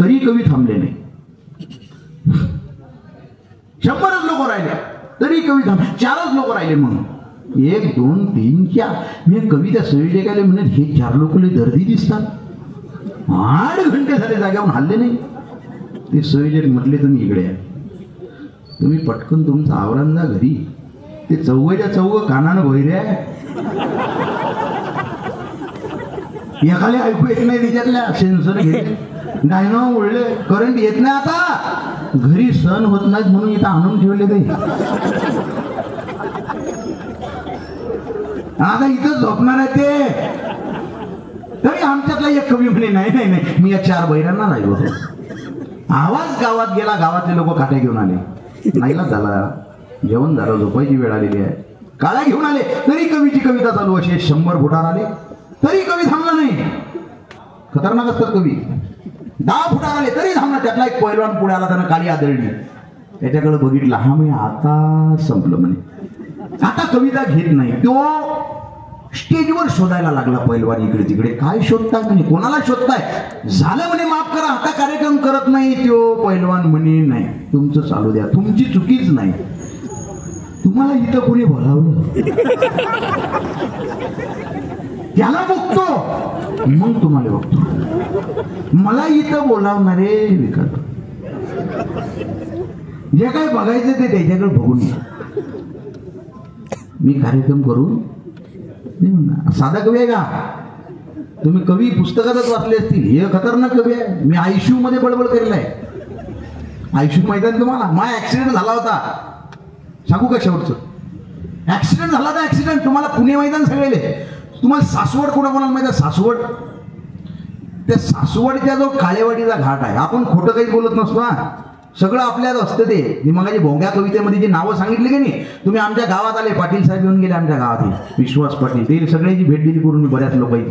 तरी कवी थांबले नाही. 100च लोक राहिले तरी कवी थांबले. 4च लोक राहिले म्हणून 1 2 3 4. मी कविता सही टेकायला म्हणत हे 4 लोक लय दर्दी दिसतात. 8 घंटे झाले जाग्यावरून हल्ले नाही. ते सही म्हटले तुम्ही इकडे या, तुम्ही पटकन तुमचं आवरण जा घरी. ते चौघच्या चौघ कानानं बहिरे आहे. एकाला ऐकू येत नाही तिच्यातल्या सेन्सर घेतले डायनो उडले करंट येत नाही. आता घरी सण होत नाहीत म्हणून इथं आणून ठेवले ते. आता इथं झोपणार आहे ते. तरी आमच्यातला एक कवी म्हणे नाही नाही नाही मी या 4 बहिरांना राहिलो होतो. आवाज गावात गेला. गावातले लोक काट्या घेऊन आले. नाहीला झाला, जेवण झालं, झोपायची वेळ आलेली आहे. काळ्या घेऊन आले तरी कवीची कविता चालू. असे 100 फुटावर आले तरी कवी थांबला नाही. खतरनाक असतात कवी. 10 फुटावर आले तरी थांबला. त्यातला एक पैलवान पुढे आला, त्यानं काळी आदळली. त्याच्याकडे बघितलं, हा म्हणजे आता संपलं म्हणे, आता कविता घेत नाही. तो स्टेजवर शोधायला लागला पैलवान इकडे तिकडे. काय शोधताय म्हणे, कोणाला शोधताय? झालं म्हणे माफ करा, आता कार्यक्रम करत नाही. तो पैलवान म्हणे नाही तुमचं चालू द्या, तुमची चुकीच नाही. तुम्हाला इथं कोणी बोलावलं त्याला बघतो मग तुम्हाला बघतो. मला इथं बोलावणारे विकत जे काय बघायचं ते त्याच्याकडे बघून मी कार्यक्रम करून. साधा कवी आहे का तुम्ही? कवी पुस्तकातच वाचले असतील. हे खतरनाक कवी आहे. मी आयसीयू मध्ये बडबड केलेला आहे. आयसीयू मैदान तुम्हाला माझा ऍक्सिडेंट झाला होता. सांगू का शेवटचं? ऍक्सिडेंट झाला होता. ऍक्सिडेंट तुम्हाला पुणे मैदान सगळे. तुम्हाला सासवड कोणाकोणाला माहिती आहे? सासवड, त्या सासवडच्या जो काळेवाडीचा घाट आहे. आपण खोटं काही बोलत नसतो हा, सगळं आपल्यात असतं ते. मी मगाची भोंग्या कवितेमध्ये जी नावं सांगितली की नाही, तुम्ही आमच्या गावात आले, पाटील साहेब येऊन गेले आमच्या गावात, विश्वास पाटील, ते सगळ्याची भेट दिली करून मी बऱ्याच लोकांची.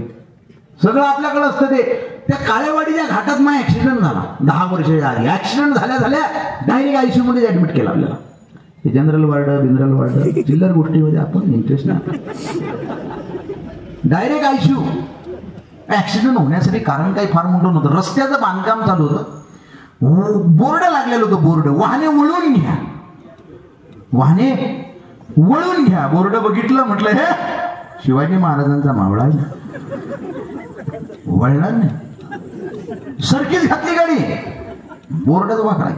सगळं आपल्याकडे असतं ते. त्या काळेवाडीच्या घाटात माझा ऍक्सिडेंट झाला 10 वर्षाच्या आधी. ऍक्सिडेंट झाल्या झाल्या डायरेक्ट आयसीयू मध्ये ऍडमिट केला आपल्याला. ते जनरल वार्ड चिल्लर गोष्टीमध्ये आपण इंटरेस्ट नाही. Direct ICU. ऍक्सिडेंट होण्यासाठी कारण काही फार मोठं नव्हतं. रस्त्याचं बांधकाम चालू होतं. बोर्ड लागलेलं होतं. बोर्ड वाहने वळून घ्या, वाहने वळून घ्या. बोर्ड बघितलं, म्हटलं हे शिवाजी महाराजांचा मावळा आहे. वळणार नाही. सरकीच घातली गाडी. बोर्डच वाकडा.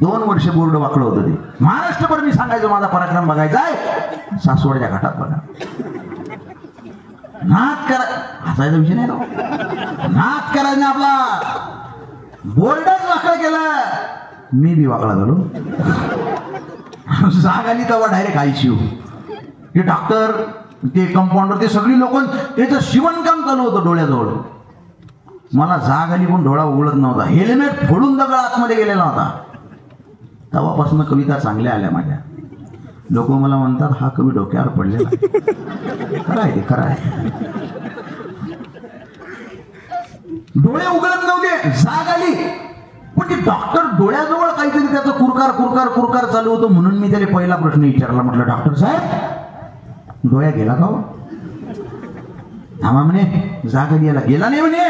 2 वर्ष बोर्ड वाकडं होतं ते. महाराष्ट्रभर मी सांगायचो माझा पराक्रम बघायचा आहे, सासवडच्या घाटात बघा. नाद करा, हसायचा विषय नाही. नाद करायचा आपला. बोर्डच वाकडं केलं, मी बी वाकडा झालो. जाग आली तेव्हा डायरेक्ट आयसीयू. ते डॉक्टर, ते कंपाऊंडर, ते सगळी लोक, त्याचं शिवणकाम चालू होतं डोळ्याजवळ. मला जाग आली पण डोळा उघडत नव्हता. हेल्मेट फोडून दगड आतमध्ये गेलेला होता. तेव्हापासून कविता चांगल्या आल्या माझ्या. लोक मला म्हणतात हा कवी डोक्यावर पडलेला. खरं आहे ते, खरं आहे. डोळे उघडत नव्हते, जाग आली. पण ते डॉक्टर डोळ्याजवळ काहीतरी त्याचं कुरकार कुरकार कुरकार चालू होतं. म्हणून मी त्याला पहिला प्रश्न विचारला. म्हटलं डॉक्टर साहेब डोळ्या गेला का? थांबा म्हणे, जाग आली. याला गेला नाही म्हणे,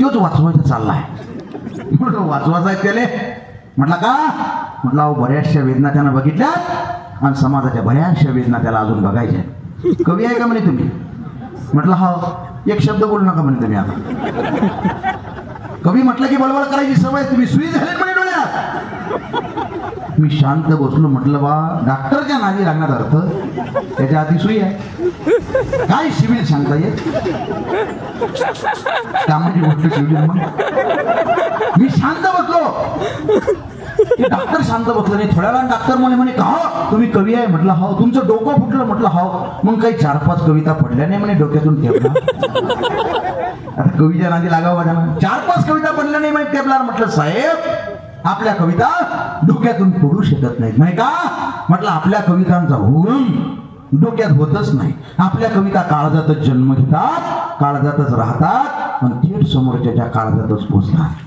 तोच वाचवायचा चाललाय. म्हटलं वाचवायचा आहे त्याला? म्हटलं का? म्हटलं अहो बऱ्याचशा वेदना त्यानं बघितल्या आणि समाजाच्या बऱ्याचशा वेदना त्याला अजून बघायच्या. कवी आहे का म्हणे तुम्ही? म्हटलं हा. एक शब्द बोलू नका म्हणे तुम्ही. आता कवी म्हटलं की बळबळ करायची सवय. तुम्ही सुई झाले म्हणे डोळ्यात. मी शांत बसलो. म्हटलं बा डॉक्टरच्या नादी लागण्यात अर्थ, त्याच्या आधी सुई आहे. काय सिव्हिल सांगता येत? कामाची गोष्ट सिव्हिल. मग मी शांत बसलो. डॉक्टर शांत बसलं नाही. थोड्या वेळा डॉक्टर म्हणे का हो तुम्ही कवी आहे? म्हटलं हो. तुमचं डोकं फुटलं? म्हटलं हो. मग काही 4-5 कविता पडल्या नाही म्हणे डोक्यातून टेपला. आता कवीच्या नादी लागावं का? 4-5 कविता पडल्या नाही म्हणे टेपला. म्हटलं साहेब आपल्या कविता डोक्यातून पडू शकत नाहीत नाही का? म्हटलं आपल्या कवितांचा उगम डोक्यात होतच नाही. आपल्या कविता काळजातच जन्म घेतात, काळजातच राहतात आणि थेट समोरच्या काळजातच पोचतात.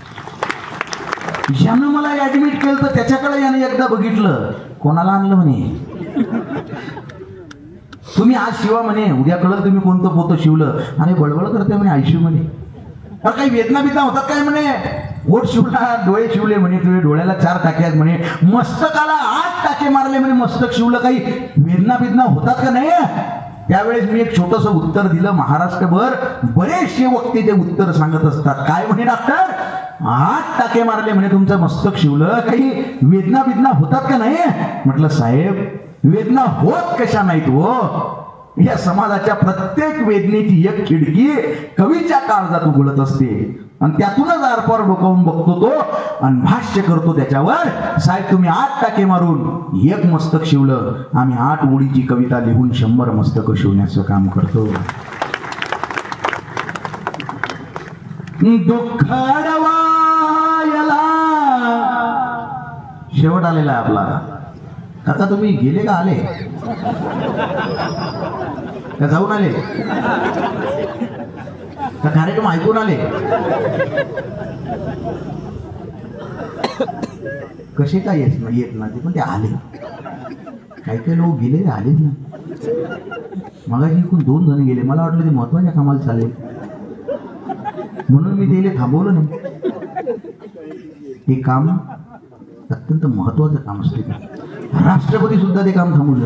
यानं मला ऍडमिट केलं तर त्याच्याकडे यानं एकदा बघितलं. कोणाला आणलं म्हणे? तुम्ही आज शिवा म्हणे, उद्या कळलं तुम्ही कोणतं पोतं शिवलं. आणि बळबळ करते म्हणे आयसीयू मध्ये. काही वेदना बिदना होतात काय म्हणे, ओठ शिवला, डोळे शिवले म्हणे, तुझे डोळ्याला 4 टाके आहेत म्हणे, मस्तकाला 8 टाके मारले म्हणे, मस्तक शिवलं, काही वेदना बिदना होतात का नाही? त्यावेळेस मी एक छोटस उत्तर दिलं. महाराष्ट्रभर बरेचसे वक्ते ते उत्तर सांगत असतात. काय म्हणे डॉक्टर, 8 टाके मारले म्हणे, तुमचं मस्तक शिवलं, काही वेदना बिदना होतात का नाही? म्हटलं साहेब, वेदना होत कशा नाहीत हो, या समाजाच्या प्रत्येक वेदनेची एक खिडकी कवीच्या काळजात उघडत असते आणि त्यातूनच आरपार डोकावून बघतो तो आणि भाष्य करतो त्याच्यावर. साहेब तुम्ही 8 टाके मारून 1 मस्तक शिवलं, आम्ही 8 ओळीची कविता लिहून 100 मस्तक शिवण्याचं काम करतो. दुःख अडवायला शेवट आलेला आहे आपला. आता तुम्ही गेले का आले का जाऊन आले का कार्यक्रम ऐकून आले? कसे काय येत ना ते, पण ते आले. काही काही लोक गेले आलेच ना. मगाशी इकडून 2 जण गेले, मला वाटलं ते महत्वाच्या कामाला चालले म्हणून मी त्याला थांबवलं नाही. हे काम अत्यंत महत्वाचं काम असते. राष्ट्रपती सुद्धा ते काम थांबवलं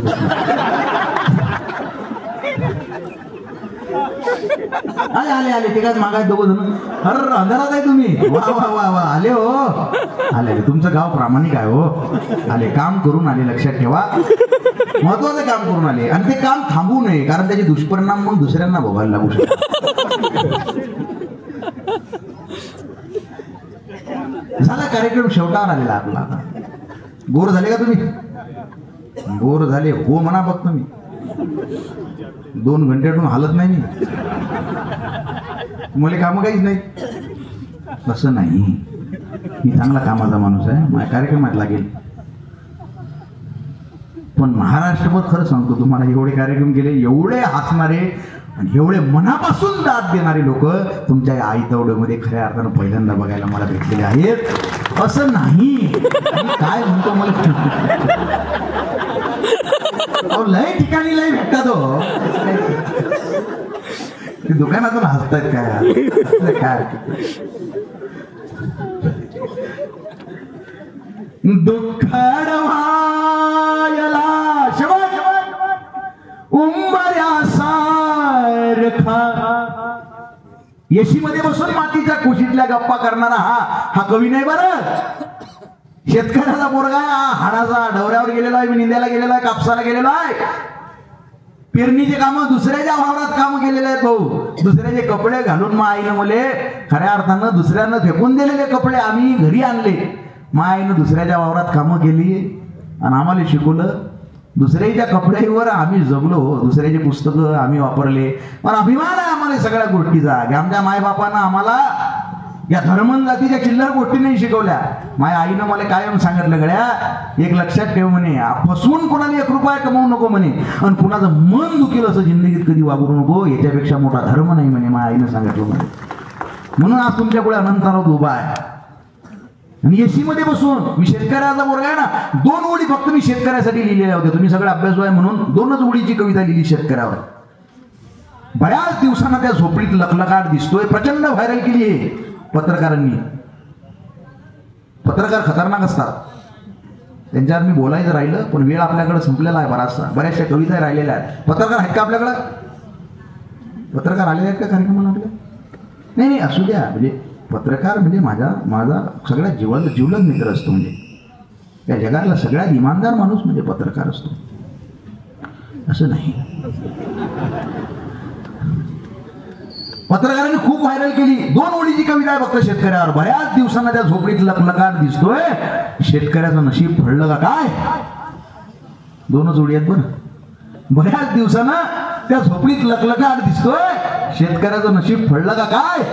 आले आले आले ते काय मागाय 2 जण. अरे अंधारात आहे तुम्ही, वा वा वा वा, आले हो, आले. तुमचं गाव प्रामाणिक आहे हो, आले, काम करून आले. लक्षात ठेवा, महत्वाचं काम करून आले आणि ते काम थांबू नये, कारण त्याचे दुष्परिणाम मग दुसऱ्यांना भोगायला लागू शकतात. झाला कार्यक्रम शेवटावर आलेला आपला. आता बोर झाले का तुम्ही? बोर झाले हो म्हणा फक्त. मी 2 घंट्यातून हालत नाही. मला काम काहीच नाही असं नाही. मी चांगला कामाचा माणूस आहे, माझ्या कार्यक्रमात लागेल. पण महाराष्ट्रभर खरं सांगतो तुम्हाला, एवढे कार्यक्रम केले, एवढे हसणारे आणि एवढे मनापासून दाद देणारे लोक तुमच्या या आईतवड्यामध्ये खऱ्या अर्थानं पहिल्यांदा बघायला मला भेटलेले आहेत. असं नाही, काय म्हणतो मला लय ठिकाणी लय भेटतात हो. दुकानातून हसतात काय काय. दुःख अडवायला उंबऱ्यासारखा येशीमध्ये बसून मातीच्या कुशीतल्या गप्पा करणारा हा कवी नाही बरं. शेतकऱ्याचा पोरगा हाडाचा डवऱ्यावर गेलेला आहे, निंद्याला गेलेला आहे, कापसाला गेलेला आहे. पेरणीचे कामं दुसऱ्याच्या वावरात काम केलेले आहेत भाऊ. दुसऱ्याचे कपडे घालून मा आईनं मले खऱ्या अर्थानं दुसऱ्यानं फेकून दिलेले कपडे आम्ही घरी आणले. मा आईनं दुसऱ्याच्या वावरात कामं केली आणि आम्हाला शिकवलं. दुसऱ्याच्या कपड्यावर आम्ही जगलो, दुसऱ्याचे पुस्तकं आम्ही वापरले. पण अभिमान आहे आम्हाला सगळ्या गोष्टीचा. आमच्या मायबापानं आम्हाला या धर्मन जातीच्या चिल्लर गोष्टी नाही शिकवल्या. माझ्या आईनं मला कायम सांगितलं, गड्या एक लक्षात ठेव म्हणे, फसवून कोणाला 1 रुपया कमवू नको म्हणे आणि कुणाचं मन दुखेल असं जिंदगीत कधी वागरू नको, याच्यापेक्षा मोठा धर्म नाही म्हणे. माझ्या आईनं सांगितलं म्हणे. म्हणून आज तुमच्यापुढे अनंतराव उभा आहे. आणि एसी मध्ये बसून मी शेतकऱ्याचा पोरगा आहे ना, 2 ओळी फक्त मी शेतकऱ्यासाठी लिहिलेल्या होत्या. तुम्ही सगळे अभ्यासू आहे म्हणून 2च ओळीची कविता लिहिली शेतकऱ्यावर. बऱ्याच दिवसांना त्या झोपडीत लखलखाट दिसतोय, प्रचंड व्हायरल केली आहे पत्रकारांनी. पत्रकार खतरनाक असतात, त्यांच्यावर मी बोलायचं राहिलं पण वेळ आपल्याकडे संपलेला आहे. बऱ्याचशा कविता राहिलेल्या आहेत. पत्रकार आहेत का आपल्याकडं? पत्रकार आलेले आहेत का कार्यक्रमाला आपल्या? नाही असू द्या. म्हणजे पत्रकार म्हणजे माझा सगळ्यात जिवलग मित्र असतो. म्हणजे या जगातला सगळ्यात इमानदार माणूस म्हणजे पत्रकार असतो, असं नाही. पत्रकारांनी खूप व्हायरल केली. 2 ओळीची कविता आहे फक्त शेतकऱ्यावर. बऱ्याच दिवसांना त्या झोपडीत लखलखाट दिसतोय, शेतकऱ्याचं नशीब फळलं का काय? 2च ओळी आहेत बरं. बऱ्याच दिवसांना त्या झोपडीत लखलखाट दिसतोय, शेतकऱ्याचं नशीब फळलं का काय?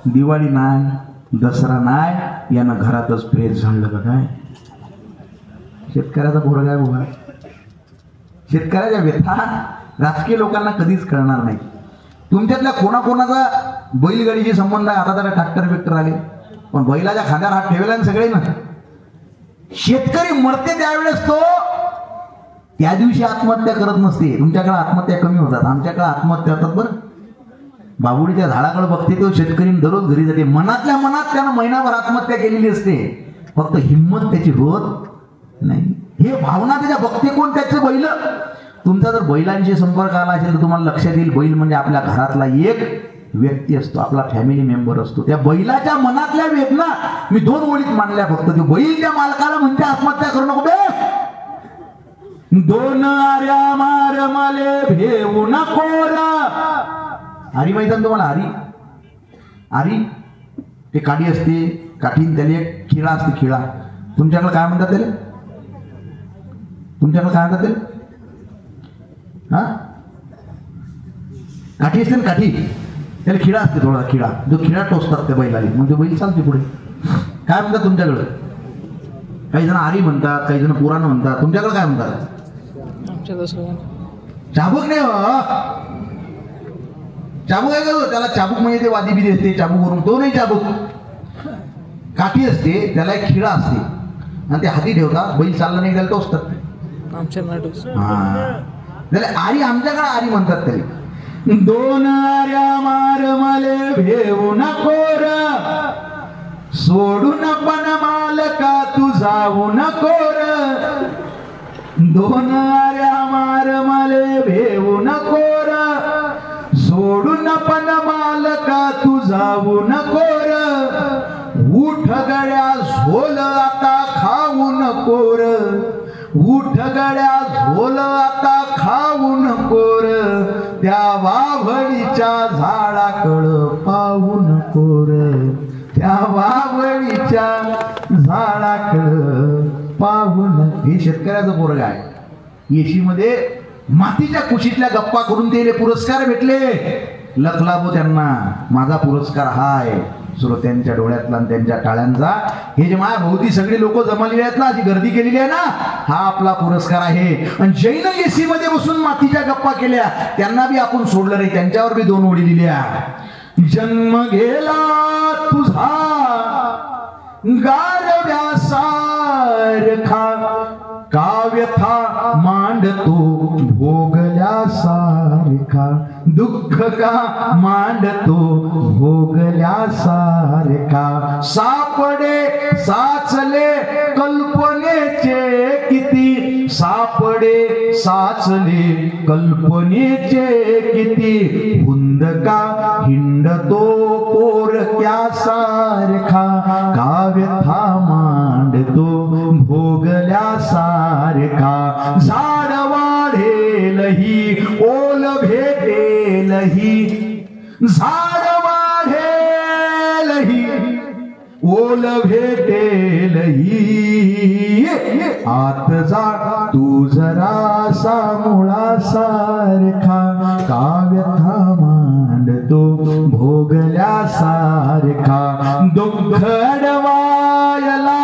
दिवाळी नाही, दसरा नाही, यानं घरातच प्रेस झालं का काय? शेतकऱ्याचा पोरगा आहे बघा. शेतकऱ्याच्या व्यथा राजकीय लोकांना कधीच कळणार नाही. तुमच्यातल्या कोणाकोणाचा बैलगाडीशी संबंध आहे? आता जरा ट्रॅक्टर बिक्टर आले, पण बैलाच्या खांद्यावर हात ठेवला ना सगळे ना. शेतकरी मरते त्यावेळेस तो त्या दिवशी आत्महत्या करत नसते. तुमच्याकडे आत्महत्या कमी होतात, आमच्याकडे आत्महत्या होतात बरं. बाबुडीच्या झाडाकडे बघते तो शेतकरी दररोज घरी जाते. मनातल्या मनात त्यानं महिनाभर आत्महत्या केलेली असते, फक्त हिंमत त्याची होत नाही. हे भावना त्याच्या बघते कोण? त्याचे बैल. तुमचा जर बैलांशी संपर्क आला असेल तर तुम्हाला लक्षात येईल, बैल म्हणजे आपल्या घरातला एक व्यक्ती असतो, आपला फॅमिली मेंबर असतो. त्या बैलाच्या मनातल्या वेदना मी 2 ओळीत मांडल्या फक्त. ते बैल त्या मालकाला म्हणते आत्महत्या करू नको बे. 2 आर्या मार मले भेऊ नको रा. आरी माहिती आहे तुम्हाला? आरी ते काठी असते, काठीन त्याला एक खिळा असते. खिळा तुमच्याकडे काय म्हणतात त्याला? तुमच्याकडे काय म्हणतात त्याला? हा, काठी असते ना, काठी. त्याला खिळा असते, थोडा खिळा. जो खिळा टोचतात त्या बैलाला, मग ते बैल चालते पुढे. काय म्हणतात तुमच्याकडे? काही जण आरी म्हणतात, काही जण पुराण म्हणतात. तुमच्याकडे काय म्हणतात? चाबूक नाही हो. चाबूक आहे का? त्याला चाबूक म्हणजे ते वादी बिदी असते चाबूक वरून, तो नाही चाबूक. काठी असते, त्याला एक खिळा असते आणि ते हाती ठेवतात. बैल चालला नाही त्याला टोचतात. त्याला आरी, आमच्याकडे आरी म्हणतात त्याला. 2 आर्या मार मले भेऊ नको र, सोडून पण मालका तू जाऊ नको र. 2 आर्या मार मले भेऊ नको र, सोडून पण मालका तू जाऊ नको र. उठ गड्या झोल आता खाऊ नको र, उठ गड्या झोल आता खाऊ नको र. त्या वावळीच्या झाडाकडं पाहू नको र, त्या वावळीच्या झाडाकडं पाहू नको. हे शेतकऱ्याचं पोरग आहे. येशी मध्ये मातीच्या कुशीतल्या गप्पा करून त्याला पुरस्कार भेटले. लखलाबो त्यांना माझा पुरस्कार हा आहे. श्रोत्यांच्या डोळ्यातला आणि त्यांच्या टाळ्यांचा. हे जे माझ्या भोवती सगळे लोक जमलेले आहेत ना, अशी गर्दी केलेली आहे ना, हा आपला पुरस्कार आहे. आणि जैन एसी मध्ये बसून मातीच्या गप्पा केल्या, त्यांना बी आपण सोडलं नाही, त्यांच्यावर बी 2 ओळी लिहिल्या. जन्म गेला तुझा गारव्यासारखा, काव्यथा मांडतो भोगल्यासारखा, दुःख का मांडतो भोगल्यासारखा. सापडे साचले कल्पनेचे किती, सापडे साचले कल्पनेचे किती. हुंदका हिंडतो पोरक्यासारखा, काव्यथा मांडतो भोगल्यासारखा. झाड वाढेलही ओल भेटेलही, झाड वाढेलही ओल भेटेलही. आत जा तू जरासा मुळासारखा, काव्यथा मांडतो भोगल्यासारखा. दुःख अडवायला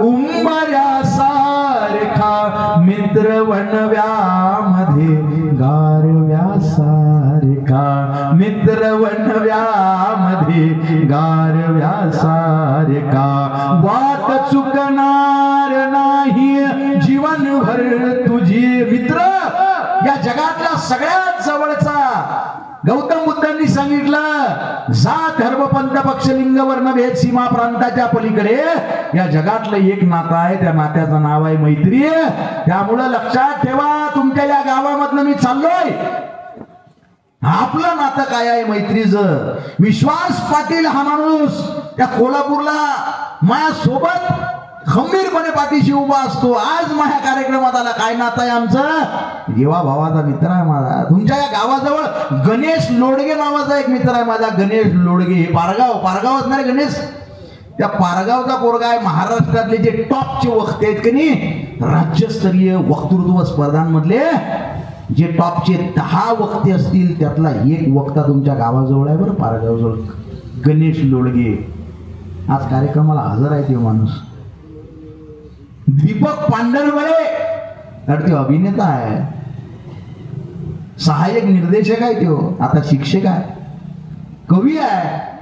उंबऱ्यासारखा, मित्र वनव्यामध्ये गारव्यासारखा, मित्र वनव्यामध्ये गारव्यासारखा. वाट चुकणार नाही जीवनभर तुझी. मित्र या जगातला सगळ्यात जवळचा. गौतम बुद्धांनी सांगितलं, जा धर्मपंथ पक्ष लिंग वर्ण भेद सीमा प्रांताच्या पलीकडे या जगातलं एक नातं आहे, त्या नात्याचं नाव आहे मैत्री. त्यामुळं लक्षात ठेवा, तुमच्या या गावामधनं मी चाललोय, आपलं नातं काय आहे? मैत्रीचं. विश्वास पाटील हा माणूस त्या कोल्हापूरला माझ्यासोबत खंबीरपणे पाठीशी उभा असतो. आज माझ्या कार्यक्रमात आला. काय नातं आहे आमचं? जेव्हा भावाचा मित्र आहे माझा. तुमच्या या गावाजवळ गणेश लोडगे नावाचा एक मित्र आहे माझा, गणेश लोडगे. पारगाव असणारे गणेश, त्या पारगावचा पोरगा आहे. महाराष्ट्रातले जे टॉपचे वक्ते आहेत की नाही, राज्यस्तरीय वक्तृत्व स्पर्धांमधले जे टॉपचे 10 वक्ते असतील, त्यातला एक वक्ता तुमच्या गावाजवळ आहे बरं, पारगावजवळ, गणेश लोडगे. आज कार्यक्रमाला हजर आहे ते माणूस. दीपक पांढरवळे, अरे तो अभिनेता आहे, सहाय्यक निर्देशक आहे, तो आता शिक्षक आहे, कवी आहे.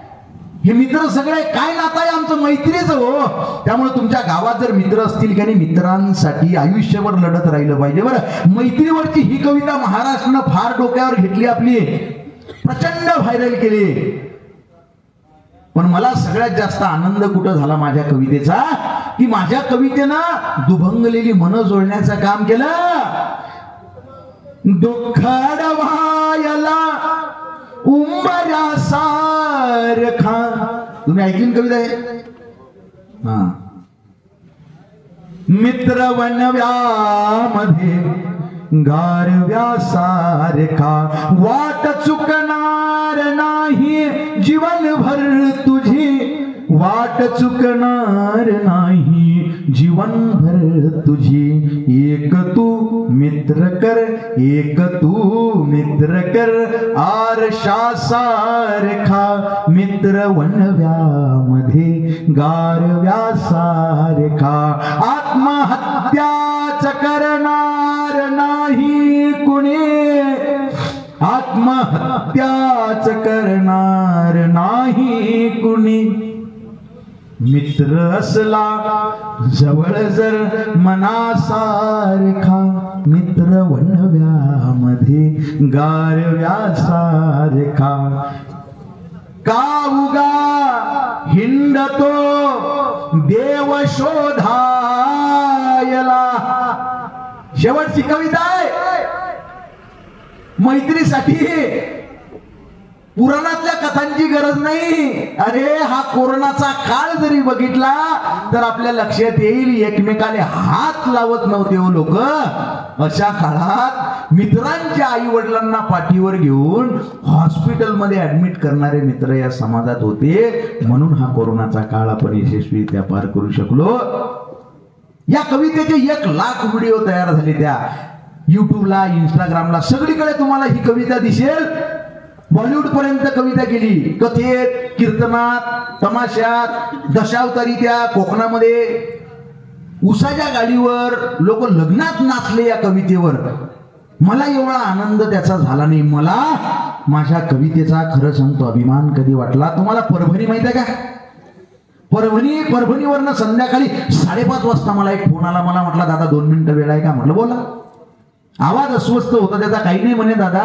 हे मित्र सगळे काय नातं आहे आमचं? मैत्रीचं हो. त्यामुळे तुमच्या गावात जर मित्र असतील की नाही, मित्रांसाठी आयुष्यभर लढत राहिलं पाहिजे बरं. मैत्रीवरची ही कविता महाराष्ट्रानं फार डोक्यावर घेतली आपली. प्रचंड व्हायरल केले. पण मला सगळ्यात जास्त आनंद कुठं झाला माझ्या कवितेचा, की माझ्या कवितेनं दुभंगलेली मन जोडण्याचं काम केलं. दुःख अडवायला उंबऱ्या सारखा, तुम्ही ऐकली कविता आहे? हा. मित्र वनव्यामध्ये गारव्या सारखा, वाट चुकणार नाही जीवनभर तुझी, वाट चुकणार नाही जीवनभर तुझी. एक तू मित्र कर, एक तू मित्र कर, आरशा सारखा मित्र वनव्यामध्ये गारव्या सारखा. आत्महत्याच करणार नाही कुणी, आत्महत्याच करणार नाही कुणी. मित्र असला जवळ जर मनासारखा, मित्र वनव्यामध्ये गारव्या सारखा. का उगा हिंडतो देव शोधायला. शेवटची कविता आहे मैत्रीसाठी. पुराणातल्या कथांची गरज नाही. अरे हा कोरोनाचा काळ जरी बघितला तर आपल्या लक्षात येईल एकमेकाला हात लावत नव्हते हो लोक. अशा काळात मित्रांच्या आई वडिलांना पाठीवर घेऊन हॉस्पिटलमध्ये ऍडमिट करणारे मित्र या समाजात होते. म्हणून हा कोरोनाचा काळ आपण यशस्वीरित्या पार करू शकलो. या कवितेचे 1 लाख व्हिडिओ तयार झाले. त्या युट्यूबला, इंस्टाग्रामला सगळीकडे तुम्हाला ही कविता दिसेल. बॉलिवूड पर्यंत कविता केली. कथेत, कीर्तनात, तमाशात, दशावतारी त्या कोकणामध्ये, उसाच्या गाडीवर लोक लग्नात नाचले या कवितेवर. मला एवढा आनंद त्याचा झाला नाही. मला माझ्या कवितेचा खरं सांगतो अभिमान कधी वाटला. तुम्हाला परभणी माहित आहे का? परभणीवरनं संध्याकाळी 5:30 वाजता मला एक फोन आला. मला म्हटला दादा 2 मिनिटं वेळ आहे का? म्हटलं बोला. आवाज अस्वस्थ होता त्याचा. काही नाही म्हणे दादा,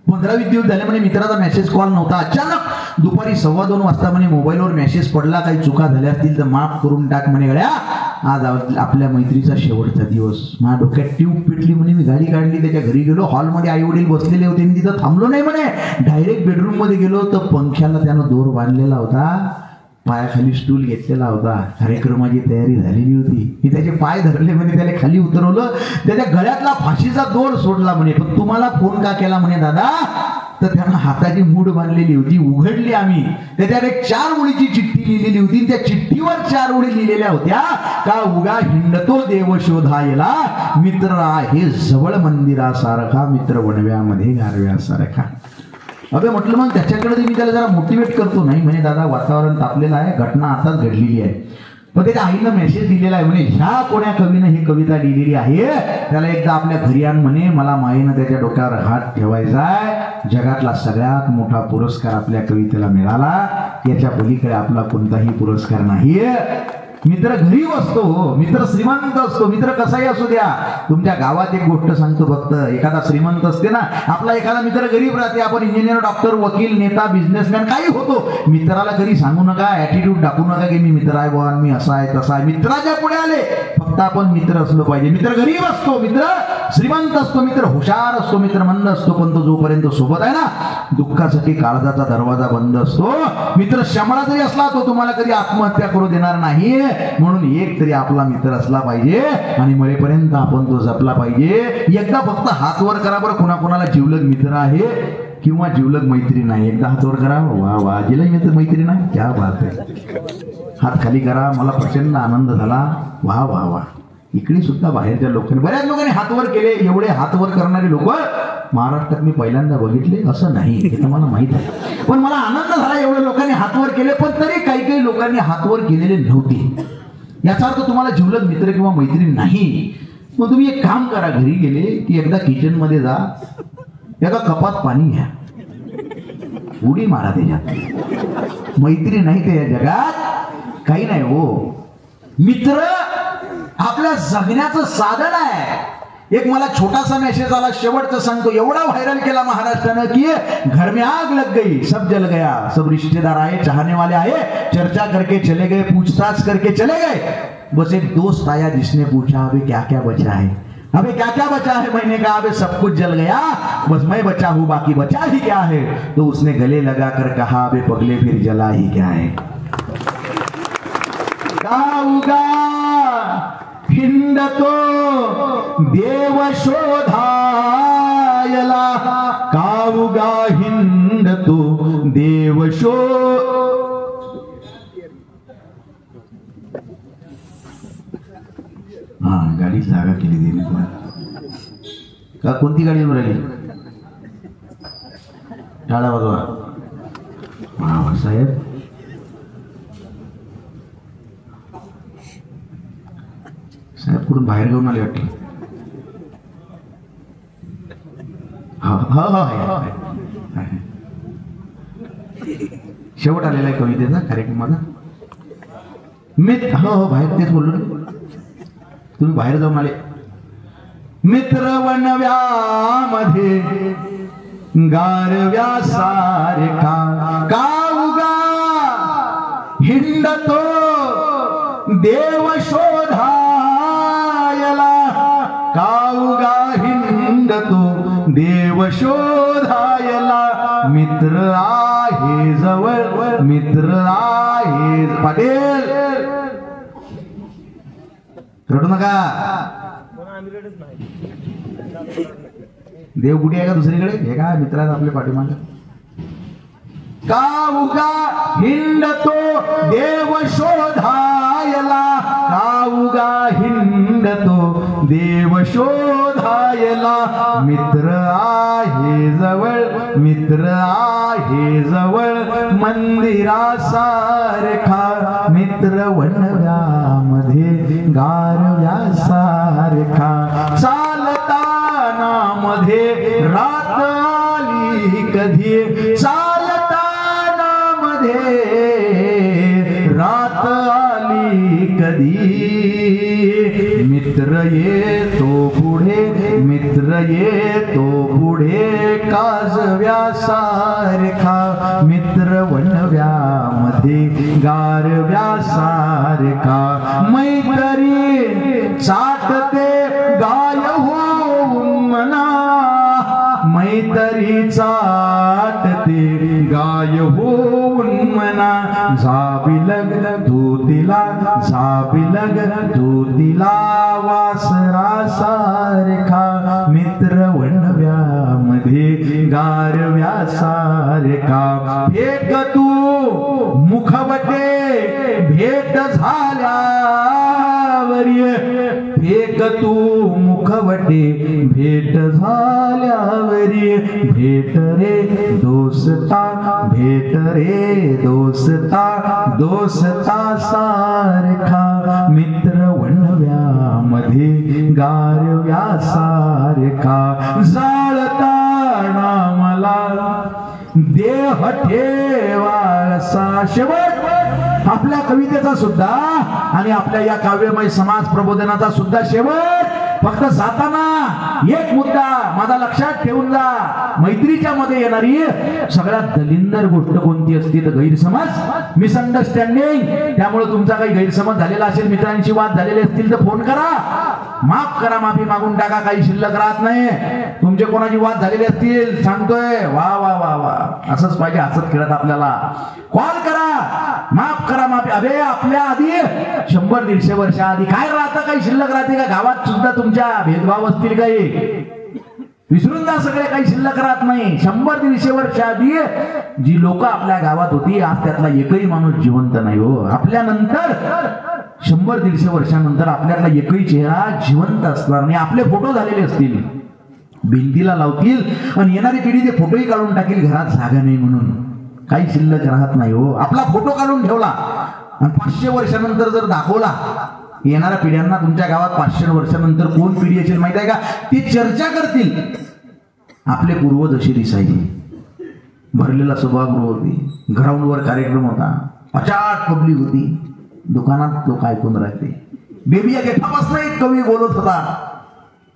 15-20 दिवस झाले म्हणे मित्राचा मेसेज कॉल नव्हता. अचानक दुपारी 2:15 वाजता म्हणे मोबाईलवर मेसेज पडला. काही चुका झाल्या असतील तर माफ करून टाक म्हणे गड्या, आज आपल्या मैत्रीचा शेवटचा दिवस. माझ्या डोक्यात ट्यूब पेटली म्हणे. मी गाडी काढली, त्याच्या घरी गेलो. हॉलमध्ये आई वडील बसलेले होते. मी तिथं थांबलो नाही म्हणे. डायरेक्ट बेडरूम मध्ये गेलो तर पंख्याला त्यानं दोर बांधलेला होता, पायाखाली स्टूल घेतलेला होता. कार्यक्रमाची तयारी झालेली होती. मी त्याचे पाय धरले म्हणे, त्याला खाली उतरवलं, त्याच्या गळ्यातला फाशीचा दोर सोडला म्हणे. पण तुम्हाला फोन का केला म्हणे दादा, तर त्यांना हाताची मूठ बांधलेली होती. उघडली आम्ही, त्याच्यावर एक 4 ओळीची चिठ्ठी लिहिलेली होती. त्या चिठ्ठीवर 4 ओळी लिहिलेल्या होत्या. का उगा हिंडतो देव शोधायला, मित्र आहे जवळ मंदिरासारखा, मित्र वणव्यामध्ये गारव्यासारखा. अबे म्हटलं मग त्याच्याकडे मी त्याला जरा मोटिवेट करतो. नाही म्हणे दादा वातावरण तापलेलं आहे, घटना आताच घडलेली आहे. पण त्याच्या आईनं मेसेज दिलेला आहे म्हणे, ह्या कोण्या कवीनं ही कविता लिहिलेली आहे, त्याला एकदा आपल्या घरी आण म्हणे. मला माईनं त्याच्या डोक्यावर हात ठेवायचाय. जगातला सगळ्यात मोठा पुरस्कार आपल्या कवितेला मिळाला. याच्या पलीकडे आपला कोणताही पुरस्कार नाही. मित्र गरीब असतो, मित्र श्रीमंत असतो, मित्र कसाही असू द्या. तुमच्या गावात एक गोष्ट सांगतो फक्त. एखादा श्रीमंत असते ना, आपला एखादा मित्र गरीब राहते. आपण इंजिनियर, डॉक्टर, वकील, नेता, बिझनेसमॅन काही होतो. मित्राला कधी सांगू नका, ऍटिट्यूड दाखवू नका की मी मित्र आहे बुवा, मी असा आहे तसा आहे. मित्राच्या पुढे आले फक्त आपण मित्र असलो पाहिजे. मित्र गरीब असतो, मित्र श्रीमंत असतो, मित्र हुशार असतो, मित्र मंद असतो, पण तो जोपर्यंत सोबत आहे ना, दुःखासाठी काळजाचा दरवाजा बंद असतो. मित्र शमळा जरी असला तो तुम्हाला कधी आत्महत्या करू देणार नाही. म्हणून एक तरी आपला मित्र असला पाहिजे आणि मरेपर्यंत आपण तो जपला पाहिजे. एकदा फक्त हात वर करा बरं, कोणाकोणाला जिवलग मित्र आहे किंवा जिवलग मैत्रीण आहे. एकदा हात वर करा. वा वा, जिवलग मित्र मैत्रीण आहे, क्या बात आहे. हात खाली करा. मला प्रचंड आनंद झाला. वा वा वा. इकडे सुद्धा बाहेरच्या लोकांनी, बऱ्याच लोकांनी हात वर केले. एवढे हात वर करणारे लोक महाराष्ट्रात मी पहिल्यांदा बघितले असं नाही, हे तर मला माहित आहे. पण मला आनंद झाला एवढ्या लोकांनी हात वर केले. पण तरी काही काही लोकांनी हात वर केलेले नव्हते. याचा अर्थ तुम्हाला जिवलग मित्र किंवा मैत्रीण नाही. मग तुम्ही एक काम करा, घरी गेले की एकदा किचन मध्ये जा, एका कपात पाणी घ्या, उडी मारा त्याच्यात. मैत्री नाही ते या जगात काही नाही हो. मित्र आपल्या जगण्याचं साधन आहे. एक मला छोटासा मेसेज आला, शेवटचं सांगतो, एवढा व्हायरल केला महाराष्ट्रानं की घर में आग लग गई, सब जल गया, सब रिश्तेदार आए, चाहने वाले आए, चर्चा करके चले गए, पूछताछ करके चले गए। बस एक दोस्त आया जिसने पूछा अभी क्या क्या बचा है, अबे क्या क्या बचा है? मैंने कहा अबे सब कुछ जल गया, बस मैं बचा हूं, बाकी बचा ही क्या है? तो उसने गले लगाकर कहा अबे पगले फिर जला ही क्या है? गाऊगा हिंडतो देव शोधायला, काऊगा हिंडतो देव हा गाडी जागा केली देणे का? कोणती गाडी येऊन राहिली? टाळा वाजवा. वा साहेब, साहेब कुठून बाहेर घेऊन आले वाटते? शेवट आलेला आहे कवितेचा कार्यक्रम माझा. हो बाहेर तेच बोललो ना, तुम्ही बाहेर जाऊन आले. मित्र वनव्यामध्ये गारव्या सारखा, काऊगा हिंडतो देव शोधायला, काऊगा हिंडतो देव शोधायला, मित्र आहे जवळ, मित्र आहे. पाटील रडू नका, देव कुठे आहे का दुसरीकडे? हे का मित्रात आपले पाठीमागे. काऊगा हिंडतो देव शोधायला, काऊगा हिंडतो देव शोधायला, मित्र आहे जवळ, मित्र आहे जवळ, मंदिरासारखा, मित्र वनव्यामध्ये गारव्यासारखा, चालताना मध्ये रात आली कधी, चालताना मध्ये रात आली कधी, मित्र येतो पुढे, मित्र येतो पुढे, काजव्यासारखा, मित्र वनव्यामध्ये गारव्यासारखा, मैत्री चाटते गाय होऊन मना, मैत्री चाटते गाय होऊन मना, झाबिलग दूतिला, झाबिलग दूतिला, वासरासारखा, मित्र वनव्यामध्ये गारव्यासारखा, फेक तू मुखवटे भेट झाल्यावर, फेक तू मुखवटे भेट झाल्यावरी, भेट रे दोस्ता, भेट रे दोस्ता, दोस्ता सारखा, मित्र वनव्यामध्ये गारव्यासारखा, जाळताना मला देह ठेवाळसा. शेवट आपल्या कवितेचा सुद्धा आणि आपल्या या काव्यमय समाज प्रबोधनाचा सुद्धा शेवट फक्त जाताना एक मुद्दा माझा लक्षात ठेवून जा. मैत्रीच्या मध्ये येणारी सगळ्यात दलिंदर गोष्ट कोणती असते तर गैरसमज, मिसअंडरस्टँडिंग. त्यामुळे तुमचा काही गैरसमज झालेला असेल, मित्रांशी वाद झालेले असतील तर फोन करा, माफ करा, माफी मागून टाका, काही शिल्लक राहत नाही. तुमचे कोणाची वाद झालेले असतील सांगतोय, वा वा वा वा, असंच पाहिजे हसत खेळत आपल्याला. कॉल करा, माफ करा, माफी. अबे आपल्या आधी 100-150 वर्ष आधी काय राहतं, काही शिल्लक राहते का? गावात सुद्धा तुमच्या भेदभाव असतील काही, विसरून जा सगळे, काही शिल्लक राहत नाही. 100-150 वर्ष आधी जी लोक आपल्या गावात होती, आज त्यातला एकही माणूस जिवंत नाही हो. आपल्यानंतर 100-150 वर्षानंतर आपल्यातला एकही चेहरा जिवंत असणार नाही. आपले फोटो झालेले असतील, भिंतीला लावतील आणि येणारी पिढी ते फोटोही काढून टाकील, घरात जागा नाही म्हणून. काही शिल्लक राहत नाही हो. आपला फोटो काढून ठेवला आणि 500 वर्षानंतर जर दाखवला, येणाऱ्या पिढ्यांना तुमच्या गावात 500 वर्षानंतर कोण पिढी असेल माहित आहे का? ती चर्चा करतील आपले पूर्वज असे दिसायचे. भरलेला सभागृह होती, ग्राउंडवर कार्यक्रम होता, अचाट पब्लिक होती, दुकानात लोक ऐकून राहते. बेबिया गेठापासून एक कवी बोलत होता,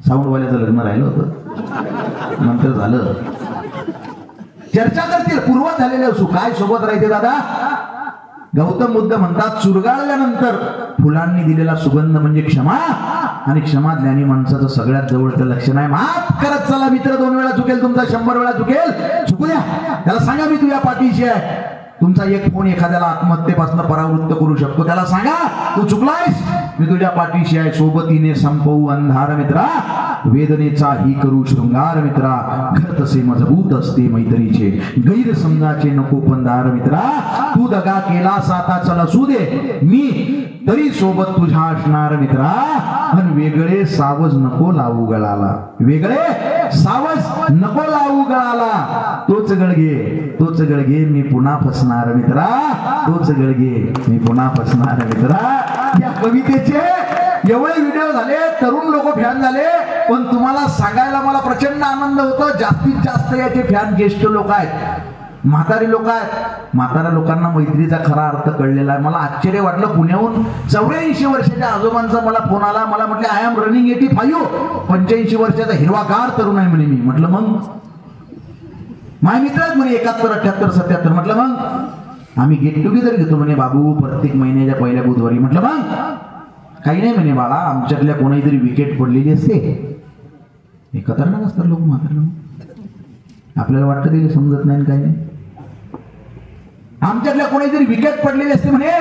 साऊंडवाल्याचं लग्न राहिलं होतं, नंतर झालं. चर्चा करतील पूर्वत झालेले असू. काय सोबत राहते दादा? गौतम बुद्ध म्हणतात चुरगाळल्यानंतर फुलांनी दिलेला सुगंध म्हणजे क्षमा, आणि क्षमा ज्ञानी माणसाचं सगळ्यात जवळचं लक्षण आहे. माफ करत चला मित्र. 2 वेळा चुकेल तुमचा, 100 वेळा चुकेल, चुकू द्या. त्याला सांगा मी तुझ्या पाठीशी आहे. तुमचा एक फोन एखाद्याला आत्महत्येपासून परावृत्त करू शकतो. त्याला सांगा तू चुकलायस, मी तुझ्या पाठीशी आहे. सोबतीने संपवू अंधार मित्रा, वेदनेचाही करू शृंगार मित्रा. घर तसे मजबूत असते मैत्रीचे, गैरसमजाचे नको पंधार मित्रा. तू दगा केलास आता चल असू दे, मी तरी सोबत तुझ्या असणार मित्रा. पण वेगळे सावज नको लावू गळाला, वेगळे सावज नको लावू गळाला. तोच गळगे मी पुन्हा फसणार मित्रा, तोच गळगे मी पुन्हा फसणार मित्रा. या कवितेचे एवढे व्हिडिओ झाले, तरुण लोक फॅन झाले, पण तुम्हाला सांगायला मला प्रचंड आनंद होतो. जास्तीत जास्त याचे फॅन ज्येष्ठ लोक आहेत, म्हातारी लोक आहेत. म्हाताऱ्या लोकांना मैत्रीचा खरा अर्थ कळलेला आहे. मला आश्चर्य वाटलं, पुण्याहून 84 वर्षाच्या आजोबांचा मला फोन आला. मला म्हटले आय एम रनिंग 85. 85 वर्षाचा हिरवागार तरुण आहे म्हणे मी. म्हटलं मग माझे मित्रच म्हणे 71, 78, 77. म्हटलं मग आम्ही गेट टुगेदर घेतो म्हणे बाबू प्रत्येक महिन्याच्या पहिल्या बुधवारी. म्हटलं मग काही नाही म्हणे बाळा, आमच्यातल्या कोणीतरी विकेट पडलेली असते. हे खतरनाक असतात लोक म्हातारे. आपल्याला वाटतं ते समजत नाही काही नाही. आमच्यातल्या कोणीतरी विकेट पडलेली असते म्हणे,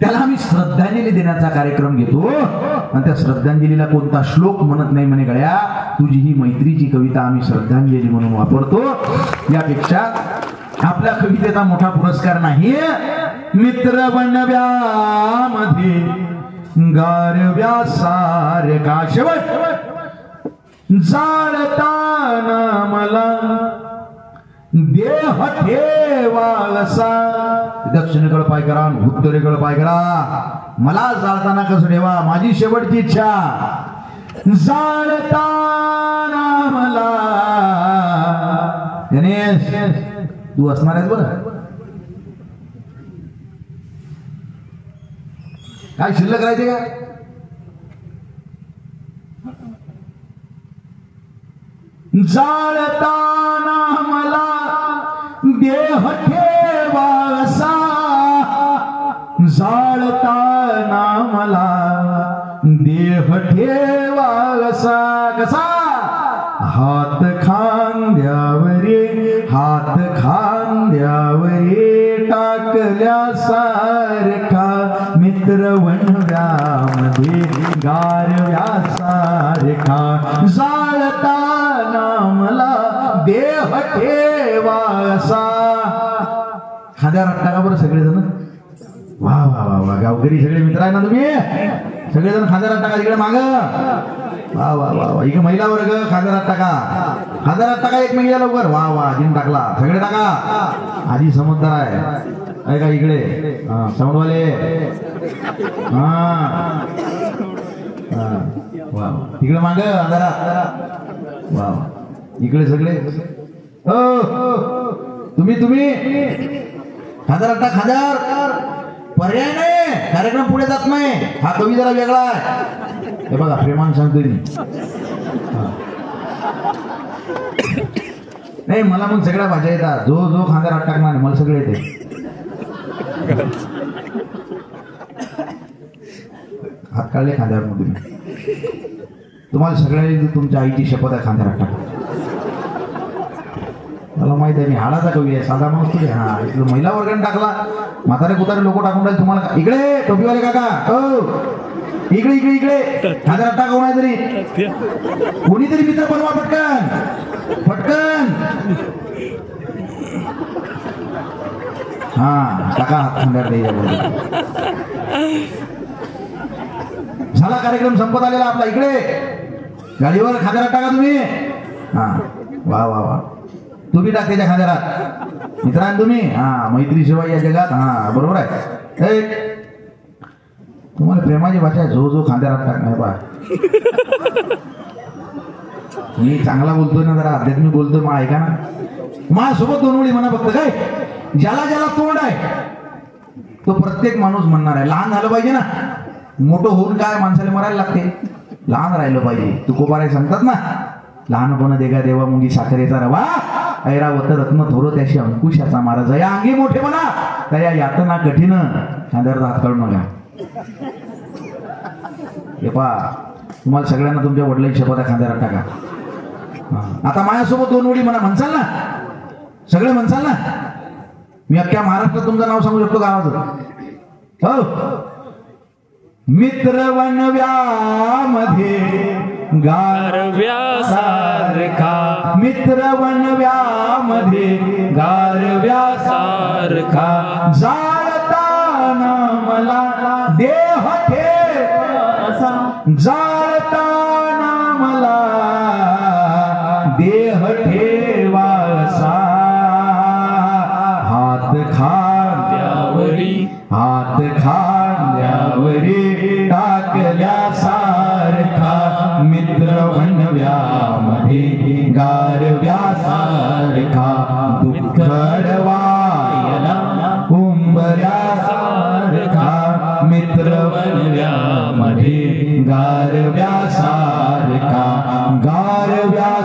त्याला आम्ही श्रद्धांजली देण्याचा कार्यक्रम घेतो. आणि त्या श्रद्धांजलीला कोणता श्लोक म्हणत नाही म्हणे गड्या, तुझी ही मैत्रीची कविता आम्ही श्रद्धांजली म्हणून वापरतो. यापेक्षा आपल्या कवितेचा मोठा पुरस्कार नाही. मित्र बनव्यामध्ये गारव्या सारखा शेवट जाळताना मला देह ठेवासा. दक्षिणेकडे पाय करा, उत्तरेकडे पाय करा. मला जाळताना कसं ठेवा, माझी शेवटची इच्छा. जाळताना मला गणेश तू असणार आहेस बरं. काय शिल्लक राहायचे का? जाळताना मला देह ठेवासा, जाळताना मला देह ठेवासा. कसा? हात खांद्यावरे, हात खांद्यावरे टाकल्या सारखा मित्र वनव्यामध्ये गारव्या सारखा. जाळताना मला देह ठेवासा. खांद्यावर हात टाका बरं सगळेजण. वा वा वा वा, गावकरी सगळे मित्र आहे ना तुम्ही? सगळेजण खांद्यावर हात टाका, तिकडे माग. वा वा वा वा, इकडे महिला वर्ग खांद्यावर हात टाका, खांद्यावर हात टाका एकमेकीला लवकर. वा वा, आजीने टाकला, सगळे टाका. आजी समजदार आहे का? इकडे समजवाले. वा तिकडे माग अंधारात. वा इकडे सगळे. तुम्ही खांद्यावर टाक, खांद्यावर. पर्याय नाही, कार्यक्रम पुढे जात नाही. हा कवी जरा वेगळा आहे. हे बघा प्रेमान सांगतोय मी. नाही मला मग सगळ्या भाज्या येतात. जो खांद्यावर हात टाकणार मला सगळे येते. हात काढले खांद्यावर मग तुम्हाला सगळ्या तुमच्या आईची शपथ आहे खांद्यावर हात टाका. मला माहित आहे मी हाडाचा कवी आहे, साधा माणूस तुझे. हा इकडे महिला वर्गाने टाकला, म्हातारे कुतारे लोक टाकून राहिले तुम्हाला. इकडे टोपीवाले काका, हो इकडे इकडे इकडे खांद्यावर टाका. कोणातरी कोणीतरी मित्र बनवा पटकन पटकन. हा टाका हात खांद्यावर. झाला कार्यक्रम संपत आलेला आपला. इकडे गाडीवर खांद्यावर टाका तुम्ही. हा वा वा वा, तुम्ही टाक त्याच्या खांद्यावर. मित्रांनो तुम्ही, हा मैत्रीशिवाय या जगात. हा बरोबर आहे. तुम्हाला प्रेमाची भाषा आहे, जो खांद्यावर टाक. नाही बा मी चांगला बोलतोय ना, जरा आध्यात्मिक बोलतोय. मग ऐका ना, माझ्यासोबत 2 वेळी म्हणा फक्त. काय ज्याला ज्याला तोंड आहे तो प्रत्येक माणूस म्हणणार आहे. लहान झालं पाहिजे ना, मोठं होऊन काय माणसाला मरायला लागते. लहान राहिलं पाहिजे. तुकोबाराय सांगतात ना, लहानपण देगा देवा मुंगी साखरेचा रवा, ऐरावत रत्न थोर त्याशी अंकुशाचा मारा, जया अंगी मोठे म्हणा तया यातना कठीण, खांद्यावर हात काढू नका. हे पहा, तुम्हाला सगळ्यांना तुमच्या वडिलांची शपथ खांद्यावर टाका. आता माझ्यासोबत 2 ओळी म्हणा, म्हणसाल ना सगळे, म्हणसाल ना. मी अख्ख्या महाराष्ट्रात तुमचं नाव सांगू शकतो गावाचं. हो, मित्र वनव्यामध्ये गारव्यासारखा, मित्र वनव्यामध्ये गारव्यासारखा, जाळताना मला देह ठेवासा, जाळताना मला देह ठेवासा, हात खांद्यावरी, हात खांद्यावरी टाकल्यासारखा, मित्र वनव्यामध्ये गारव्यासारखा, दुःख अडवायला उंबऱ्यासारखा, मित्र वनव्यामध्ये गारव्यासारखा, गारव्या